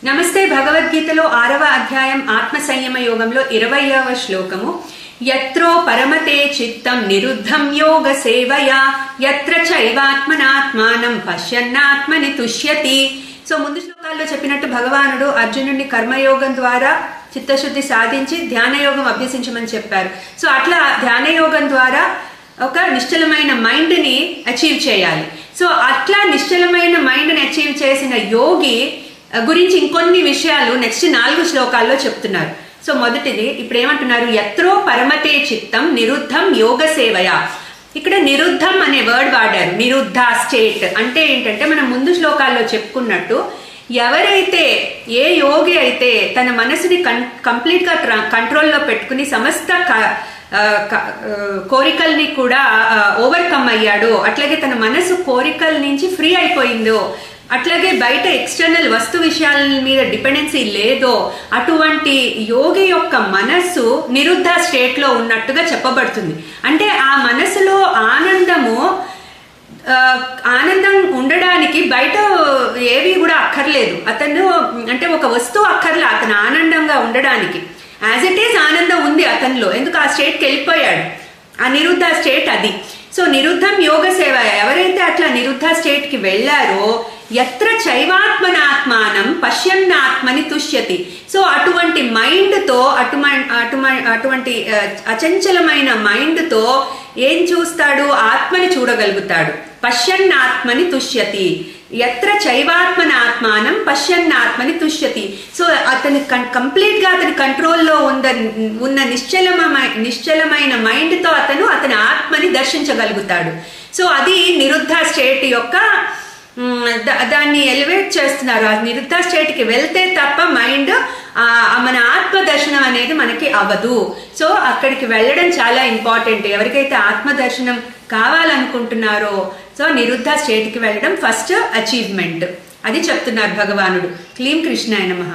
నమస్తే. భగవద్గీతలో 6వ అధ్యాయం ఆత్మ సంయమ యోగంలో 20వ శ్లోకము. యత్రో పరమతే చిత్తం నిరుద్ధం యోగ సేవయా యత్ర చైవాత్మనాత్మానం పశ్యన్నాత్మని తుష్యతి. సో ముందు శ్లోకాల్లో చెప్పినట్టు భగవానుడు అర్జునుడిని కర్మయోగం ద్వారా చిత్తశుద్ధి సాధించి ధ్యానయోగం అభ్యసించమని చెప్పారు. సో అట్లా ధ్యానయోగం ద్వారా ఒక నిశ్చలమైన మైండ్ ని అచీవ్ చేయాలి. సో అట్లా నిశ్చలమైన మైండ్ ని అచీవ్ చేసిన యోగి గురించి ఇంకొన్ని విషయాలు నెక్స్ట్ 4 శ్లోకాల్లో చెప్తున్నారు. సో మొదటిది ఇప్పుడు ఏమంటున్నారు, యత్రో పరమతే చిత్తం నిరుద్ధం యోగ సేవయ. ఇక్కడ నిరుద్ధం అనే వర్డ్ వాడారు. నిరుద్ధ స్టేట్ అంటే ఏంటంటే మనం ముందు శ్లోకాల్లో చెప్పుకున్నట్టు ఎవరైతే ఏ యోగి అయితే తన మనసుని కంప్లీట్ గా కంట్రోల్లో పెట్టుకుని సమస్త కోరికల్ని కూడా ఓవర్కమ్ అయ్యాడో, అట్లాగే తన మనసు కోరికల నుంచి ఫ్రీ అయిపోయిందో, అట్లాగే బయట ఎక్స్టర్నల్ వస్తు విషయాల మీద డిపెండెన్సీ లేదో, అటువంటి యోగి యొక్క మనస్సు నిరుద్ధ స్టేట్ లో ఉన్నట్టుగా చెప్పబడుతుంది. అంటే ఆ మనసులో ఆనందం ఉండడానికి బయట ఏవి కూడా అక్కర్లేదు. అతను అంటే ఒక వస్తువు అక్కర్లే అతను ఆనందంగా ఉండడానికి. యాజ్ ఇట్ ఈస్ ఆనందం ఉంది అతనిలో, ఎందుకు ఆ స్టేట్కి వెళ్ళిపోయాడు. ఆ నిరుద్ధ స్టేట్ అది. సో నిరుద్ధం యోగ సేవ. ఎవరైతే అట్లా నిరుద్ధ స్టేట్ కి వెళ్లారో యత్ర చైవాత్మనాత్మానం పశ్యన్నాత్మని తుష్యతి. సో అటువంటి మైండ్ తో అటువంటి అచంచలమైన మైండ్ తో ఏం చూస్తాడు, ఆత్మని చూడగలుగుతాడు. పశ్యన్నాత్మని తుష్యతి. యత్ర చైవాత్మనాత్మానం పశ్యన్నాత్మని తుష్యతి. సో అతని కంప్లీట్ గా అతని కంట్రోల్లో ఉన్న నిశ్చలమైన మైండ్ తో అతని ఆత్మని దర్శించగలుగుతాడు. సో అది నిరుద్ధ స్టేట్ యొక్క దాన్ని ఎలివేట్ చేస్తున్నారు. ఆ నిరుద్ధ స్టేట్ కి వెళ్తే తప్ప మైండ్ మన ఆత్మ దర్శనం అనేది మనకి అవ్వదు. సో అక్కడికి వెళ్ళడం చాలా ఇంపార్టెంట్. ఎవరికైతే ఆత్మ దర్శనం కావాలనుకుంటున్నారో సో నిరుద్ధ స్టేట్ కి వెళ్ళడం ఫస్ట్ అచీవ్మెంట్. అది చెప్తున్నారు భగవానుడు. క్లీం కృష్ణాయ నమః.